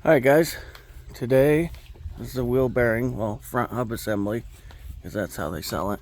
Alright guys, today this is a wheel bearing, well, front hub assembly, because that's how they sell it,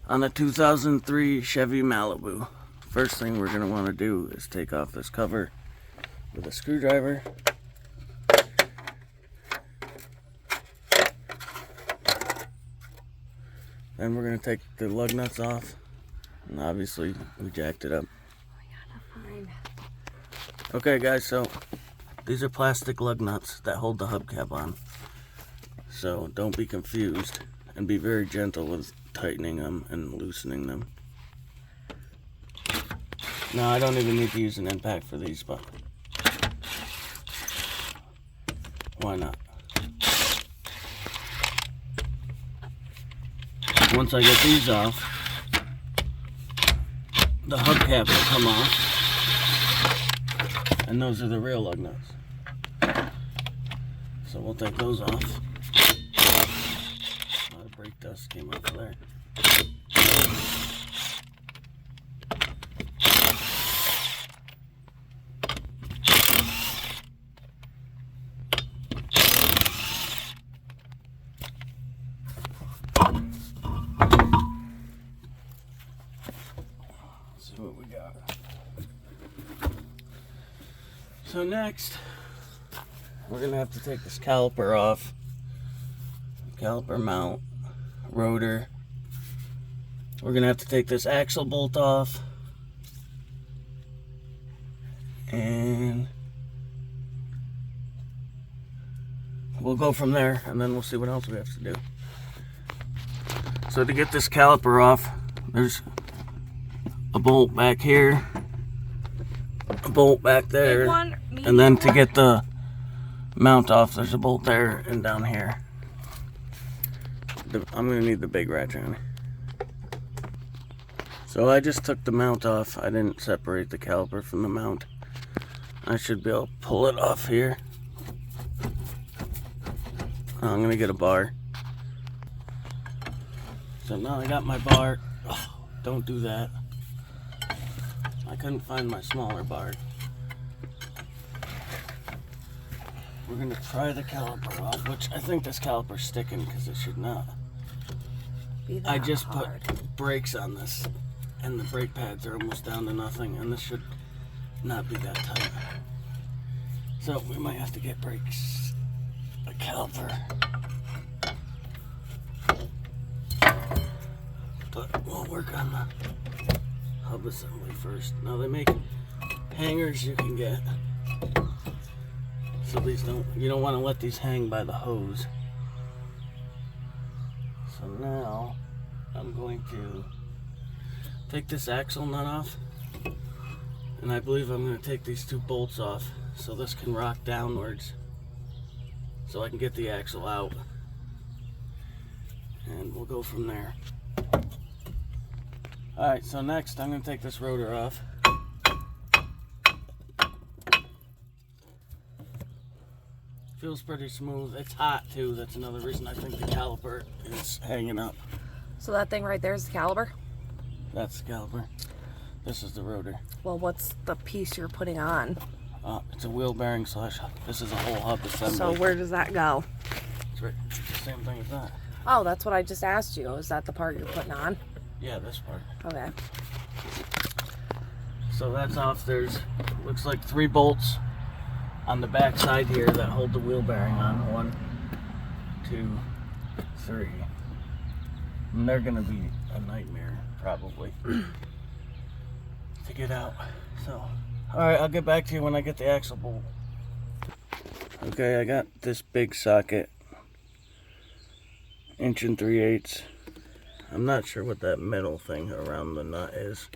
on a 2003 Chevy Malibu. First thing we're going to want to do is take off this cover with a screwdriver. Then we're going to take the lug nuts off, and obviously we jacked it up. Okay guys, so these are plastic lug nuts that hold the hubcap on. So don't be confused and be very gentle with tightening them and loosening them. Now I don't even need to use an impact for these, but why not? Once I get these off, the hubcap will come off. And those are the real lug nuts. So we'll take those off. A lot of brake dust came off there. Let's see what we got. So next, we're going to have to take this caliper off. Caliper mount, rotor. We're going to have to take this axle bolt off. And we'll go from there, and then we'll see what else we have to do. So to get this caliper off, there's a bolt back here, a bolt back there, and then to get the mount off, there's a bolt there and down here. I'm going to need the big ratchet. So I just took the mount off. I didn't separate the caliper from the mount. I should be able to pull it off here. I'm going to get a bar. So now I got my bar. Oh, don't do that. I couldn't find my smaller bar. We're going to pry the caliper off, which I think this caliper's sticking because it should not. I just put brakes on this, and the brake pads are almost down to nothing, and this should not be that tight. So we might have to get brakes, a caliper. But we'll work on the hub assembly first. Now they make hangers you can get. So these you don't want to let these hang by the hose. So now I'm going to take this axle nut off, and I believe I'm going to take these two bolts off so this can rock downwards so I can get the axle out, and we'll go from there. Alright, so next I'm going to take this rotor off. Feels pretty smooth. It's hot too. That's another reason I think the caliper is hanging up. So that thing right there is the caliper? That's the caliper. This is the rotor. Well, what's the piece you're putting on? It's a wheel bearing slash. This is a whole hub assembly. So where does that go? It's right. It's the same thing as that. Oh, that's what I just asked you. Is that the part you're putting on? Yeah, this part. Okay. So that's off. There's looks like 3 bolts on the back side here that hold the wheel bearing on. 1, 2, 3. And they're gonna be a nightmare probably to get out. So alright, I'll get back to you when I get the axle bolt. Okay, I got this big socket, 1 3/8. I'm not sure what that metal thing around the nut is.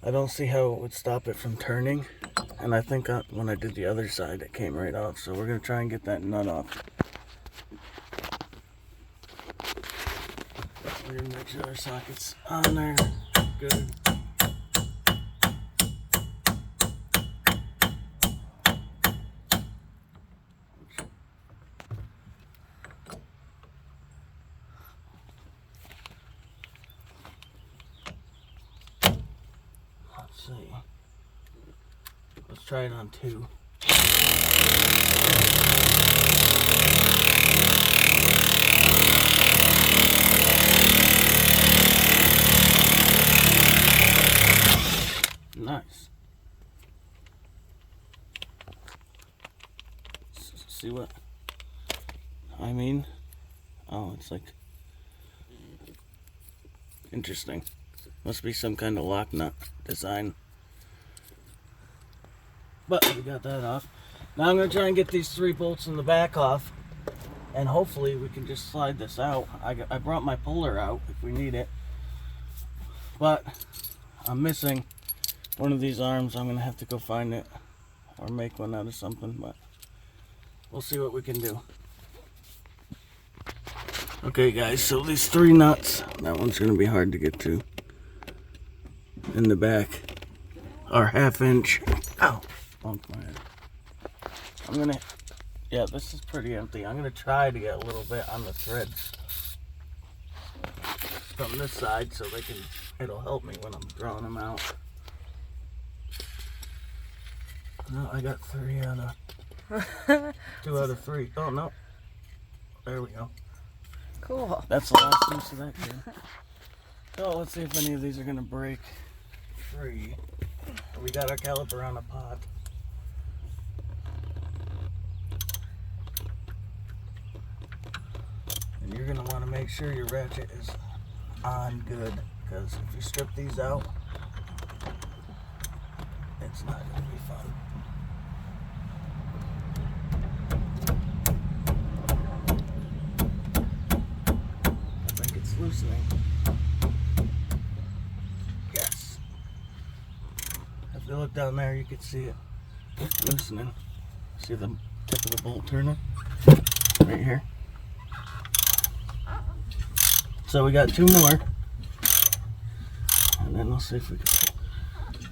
I don't see how it would stop it from turning, and I think when I did the other side it came right off, so we're going to try and get that nut off. We're going to make sure our socket's on there. Good. Let's see. Let's try it on 2. see what I mean. Oh, it's like interesting. Must be some kind of lock nut design. But we got that off. Now I'm going to try and get these 3 bolts in the back off. And hopefully we can just slide this out. I brought my puller out if we need it. But I'm missing one of these arms. I'm going to have to go find it. Or make one out of something. But we'll see what we can do. Okay guys, so these 3 nuts. That one's going to be hard to get to. In the back. Are 1/2 inch. Ow. Bumped my head. I'm going to... Yeah, this is pretty empty. I'm going to try to get a little bit on the threads from this side so it'll help me when I'm drawing them out. No, I got 3 out of 2 out of 3. Oh, no. There we go. Cool. That's the last piece of that gear. So let's see if any of these are going to break free. We got our caliper on a pot. And you're going to want to make sure your ratchet is on good, because if you strip these out, it's not going to be fun. I think it's loosening. Yes. If you look down there, you can see it loosening. See the tip of the bolt turning? Right here. So we got 2 more. And then we'll see if we can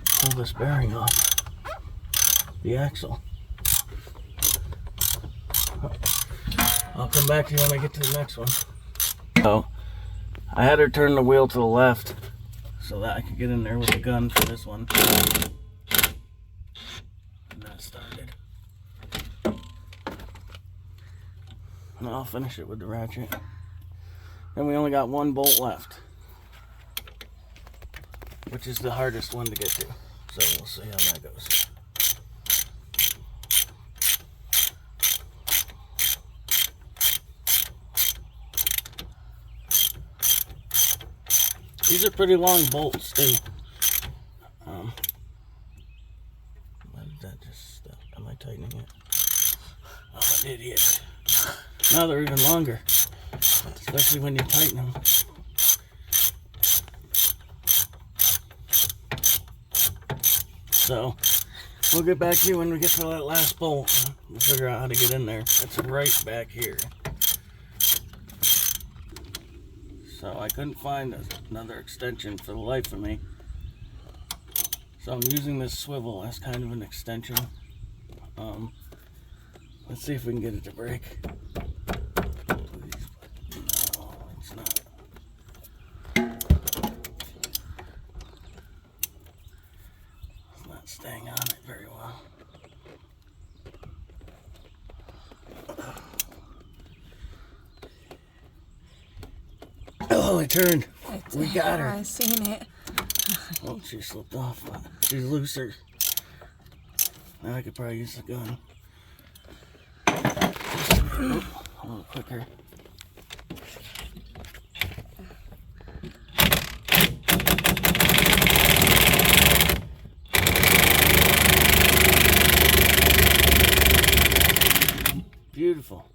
pull this bearing off the axle. I'll come back to you when I get to the next one. So I had her turn the wheel to the left so that I could get in there with the gun for this one. And that started. And I'll finish it with the ratchet. And we only got 1 bolt left, which is the hardest one to get to. So we'll see how that goes. These are pretty long bolts too. Why did that just stop? Am I tightening it? I'm an idiot. Now they're even longer. Especially when you tighten them. So, we'll get back to you when we get to that last bolt. We'll figure out how to get in there. It's right back here. So, I couldn't find another extension for the life of me. So, I'm using this swivel as kind of an extension. Let's see if we can get it to break. Staying on it very well. Oh, it turned. We got her. I seen it. Oh, she slipped off. She's looser. Now I could probably use the gun. Oh, a little quicker. Beautiful.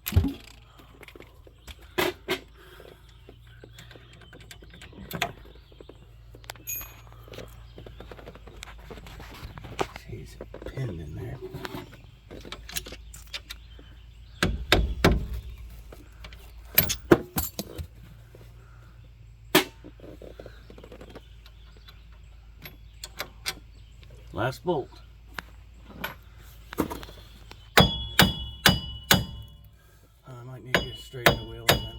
She's pinned in there. Last bolt. Straighten the wheel again.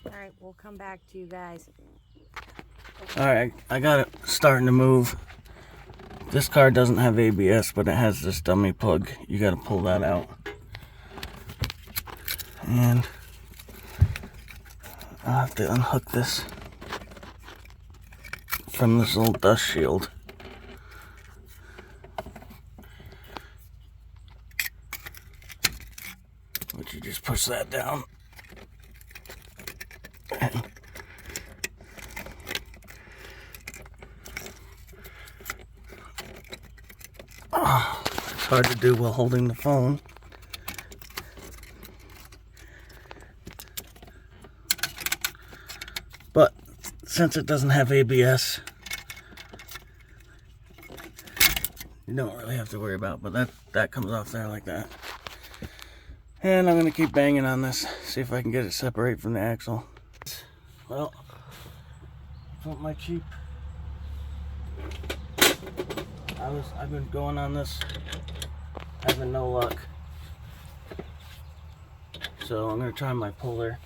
Alright, we'll come back to you guys. Alright, I got it starting to move. This car doesn't have ABS, but it has this dummy plug. You gotta pull that out. And I'll have to unhook this from this little dust shield. just push that down. Oh, it's hard to do while holding the phone. But since it doesn't have ABS, you don't really have to worry about it. But that comes off there like that. And I'm going to keep banging on this, see if I can get it separate from the axle. Well, with my cheap, I've been going on this, having no luck. So I'm going to try my puller.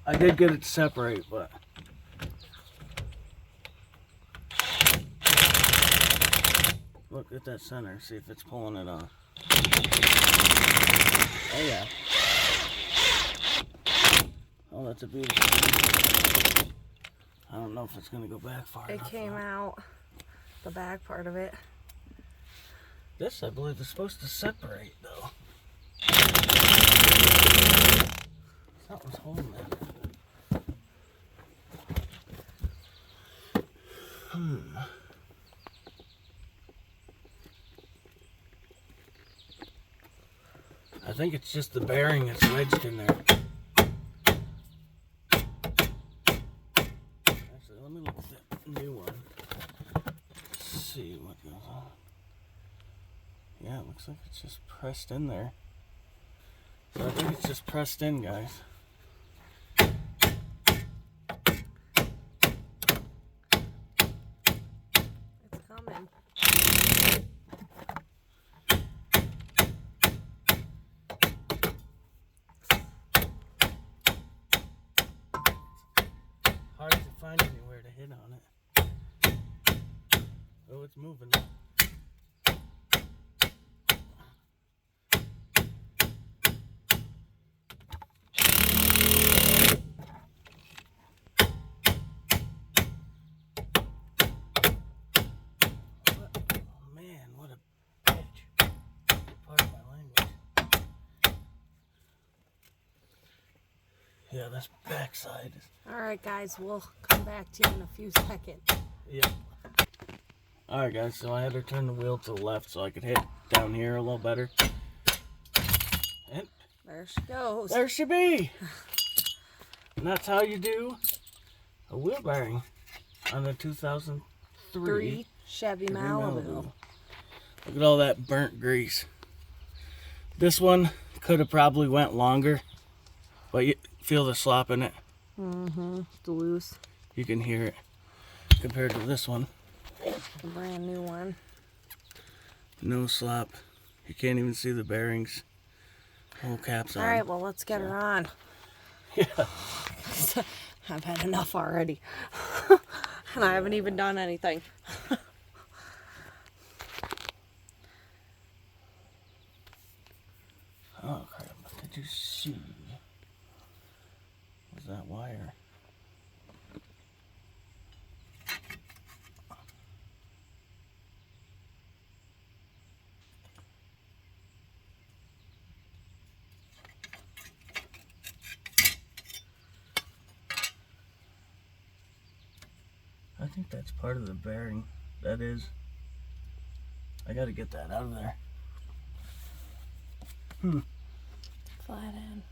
I did get it to separate, but look at that center, see if it's pulling it off. Oh yeah. Oh, that's a beautiful. I don't know if it's gonna go back far enough. It came out, the back part of it. This, I believe, is supposed to separate, though. Something's holding it. I think it's just the bearing that's wedged in there. Actually, let me look at the new one. Let's see what goes on. Yeah, it looks like it's just pressed in there. So I think it's just pressed in, guys. It's coming. Hard to find anywhere to hit on it. Oh, it's moving. Man, what a bitch. Pardon my language. Yeah, this backside is. Alright guys, we'll come back to you in a few seconds. Yep. Alright guys, so I had her turn the wheel to the left so I could hit down here a little better. And There she goes. there she be! And that's how you do a wheel bearing on a 2003 Chevy Malibu. Look at all that burnt grease. This one could have probably went longer, but you feel the slop in it. Mm-hmm. It's loose. You can hear it compared to this one. A brand new one. No slop. You can't even see the bearings. Whole cap's on. Alright, well let's get her on. Yeah. I've had enough already. And I haven't even done anything. Oh crap, did you see? Was that wire? I think that's part of the bearing. That is. I gotta get that out of there. Flat end.